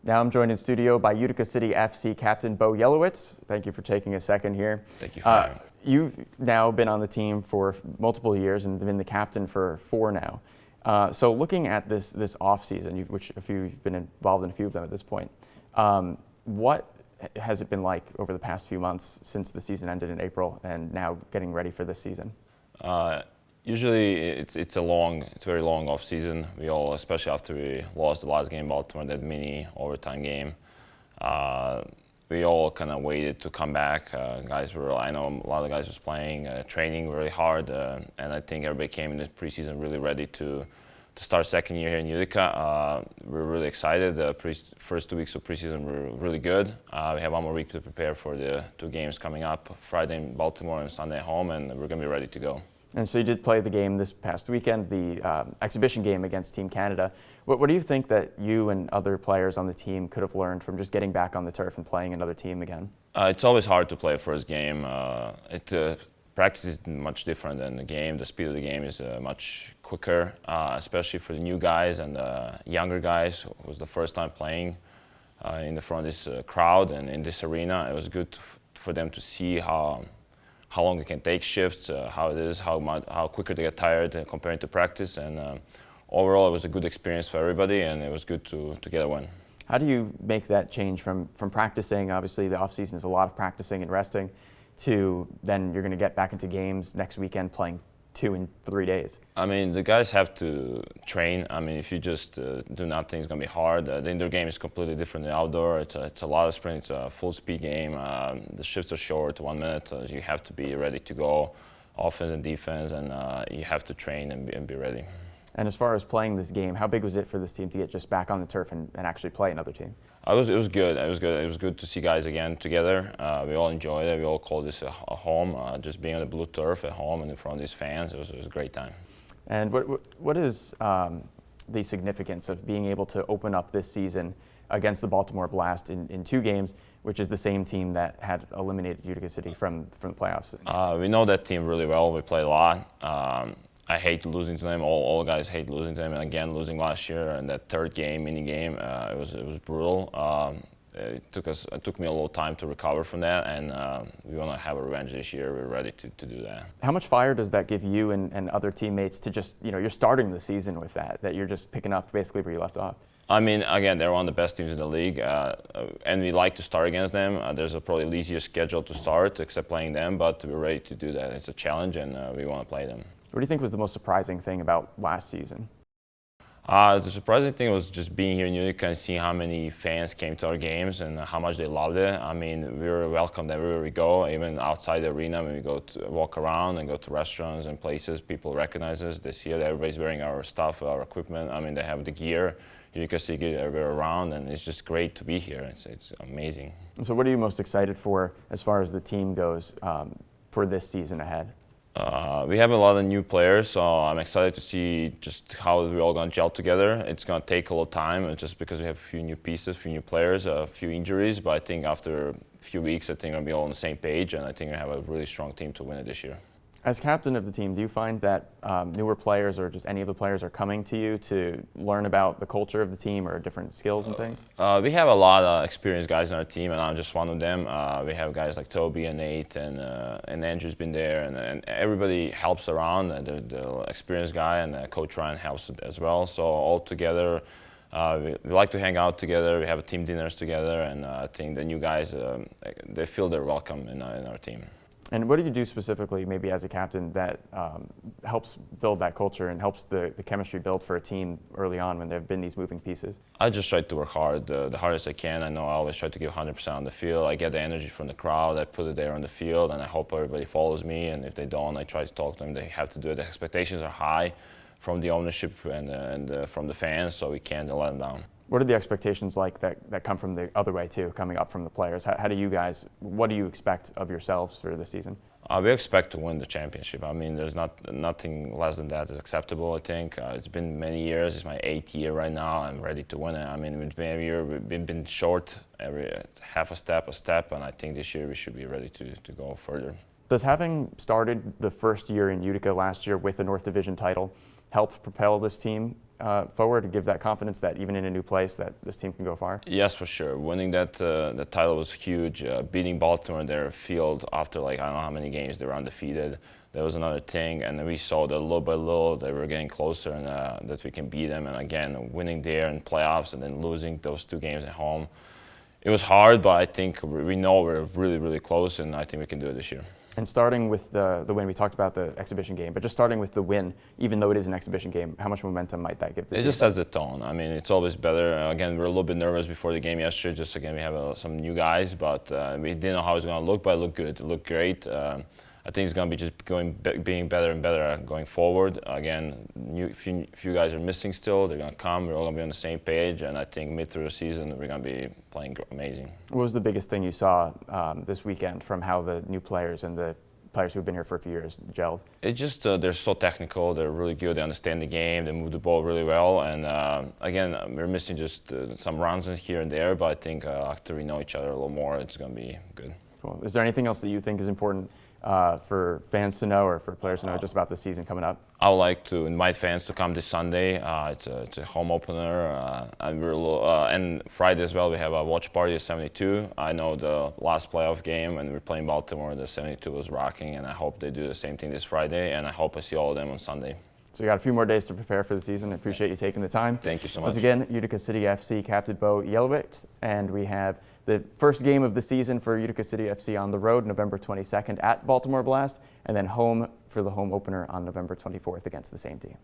Now I'm joined in studio by Utica City FC captain Bo Jelowitz. Thank you for taking a second here. Thank you for having me. You've now been on the team for multiple years and been the captain for 4 now. So looking at this off season, which you've been involved in a few of them at this point, what has it been like over the past few months since the season ended in April and now getting ready for this season? Usually it's a very long off season. We all, especially after we lost the last game, Baltimore, that mini overtime game, we all kind of waited to come back. I know a lot of guys was playing, training really hard, and I think everybody came in the preseason really ready to start second year here in Utica. We're really excited. The first 2 weeks of preseason were really good. We have one more week to prepare for the 2 games coming up, Friday in Baltimore and Sunday at home, and we're going to be ready to go. And so you did play the game this past weekend, the exhibition game against Team Canada. What do you think that you and other players on the team could have learned from just getting back on the turf and playing another team again? It's always hard to play a first game. Practice is much different than the game. The speed of the game is much quicker, especially for the new guys and the younger guys who was the first time playing in the front of this crowd and in this arena. It was good for them to see how long they can take shifts, how it is, how quicker they get tired comparing to practice. And overall, it was a good experience for everybody, and it was good to get a win. How do you make that change from practicing? Obviously, the off season is a lot of practicing and resting, to then you're going to get back into games next weekend playing 2 in 3 days. I mean, the guys have to train. I mean, if you just do nothing, it's going to be hard. The indoor game is completely different than outdoor. It's a lot of sprint. It's a full speed game. The shifts are short, 1 minute. You have to be ready to go, offense and defense, and you have to train and be ready. And as far as playing this game, how big was it for this team to get just back on the turf and actually play another team? It was good. It was good. It was good to see guys again together. We all enjoyed it. We all called this a home. Just being on the blue turf at home and in front of these fans, it was a great time. And what is the significance of being able to open up this season against the Baltimore Blast in 2 games, which is the same team that had eliminated Utica City from the playoffs? We know that team really well. We played a lot. I hate losing to them. All guys hate losing to them, and again losing last year in that 3rd game, mini game, it was brutal. It took me a little time to recover from that, and we want to have a revenge this year. We're ready to do that. How much fire does that give you and other teammates to just, you're starting the season with that you're just picking up basically where you left off? I mean, again, they're one of the best teams in the league, and we like to start against them. There's a probably easier schedule to start, except playing them, but we're ready to do that. It's a challenge, and we want to play them. What do you think was the most surprising thing about last season? The surprising thing was just being here in Utica and seeing how many fans came to our games and how much they loved it. I mean, we were welcomed everywhere we go, even outside the arena when we go to walk around and go to restaurants and places. People recognize us. They see that everybody's wearing our stuff, our equipment. I mean, they have the gear. Utica City gear everywhere around, and it's just great to be here. It's amazing. And so what are you most excited for as far as the team goes for this season ahead? We have a lot of new players, so I'm excited to see just how we're all going to gel together. It's going to take a little time, just because we have a few new pieces, a few new players, a few injuries, but I think after a few weeks, I think we'll be all on the same page, and I think we have a really strong team to win it this year. As captain of the team, do you find that newer players or just any of the players are coming to you to learn about the culture of the team or different skills and things? We have a lot of experienced guys on our team, and I'm just one of them. We have guys like Toby and Nate, and Andrew's been there, and everybody helps around. The experienced guy and Coach Ryan helps as well. So all together, we like to hang out together. We have team dinners together, and I think the new guys, they feel they're welcome in our team. And what do you do specifically, maybe as a captain, that helps build that culture and helps the chemistry build for a team early on when there have been these moving pieces? I just try to work hard, the hardest I can. I know I always try to give 100% on the field. I get the energy from the crowd, I put it there on the field, and I hope everybody follows me. And if they don't, I try to talk to them. They have to do it. The expectations are high from the ownership and from the fans, so we can't let them down. What are the expectations like that come from the other way too, coming up from the players? How do you guys, what do you expect of yourselves for this season? We expect to win the championship. I mean, there's nothing less than that is acceptable, I think. It's been many years. It's my 8th year right now. I'm ready to win it. I mean, it's been every year we've been short, every half a step, and I think this year we should be ready to go further. Does having started the first year in Utica last year with the North Division title help propel this team forward to give that confidence that even in a new place that this team can go far? Yes, for sure. Winning that title was huge. Beating Baltimore in their field after like I don't know how many games they were undefeated. That was another thing, and we saw that little by little they were getting closer and that we can beat them. And again, winning there in playoffs and then losing those 2 games at home, it was hard. But I think we know we're really, really close, and I think we can do it this year. And starting with the win, we talked about the exhibition game, but just starting with the win, even though it is an exhibition game, how much momentum might that give the team? It just sets the tone. I mean, it's always better. Again, we were a little bit nervous before the game yesterday. Just again, we have some new guys, but we didn't know how it's going to look, but it looked good. It looked great. I think it's going to be just being better and better going forward. Again, few guys are missing still. They're going to come. We're all going to be on the same page, and I think mid through the season we're going to be playing amazing. What was the biggest thing you saw this weekend from how the new players and the players who've been here for a few years gelled? It's just they're so technical. They're really good. They understand the game. They move the ball really well. And again, we're missing just some runs in here and there. But I think after we know each other a little more, it's going to be good. Cool. Is there anything else that you think is important for fans to know or for players to know just about the season coming up? I would like to invite fans to come this Sunday. It's a home opener, and Friday as well. We have a watch party at 72. I know the last playoff game when we were playing Baltimore, the 72 was rocking, and I hope they do the same thing this Friday. And I hope I see all of them on Sunday. So you got a few more days to prepare for the season. I appreciate you taking the time. Thank you so much. Once again, Utica City FC captain Bo Jelovac, and we have the first game of the season for Utica City FC on the road, November 22nd at Baltimore Blast, and then home for the home opener on November 24th against the same team.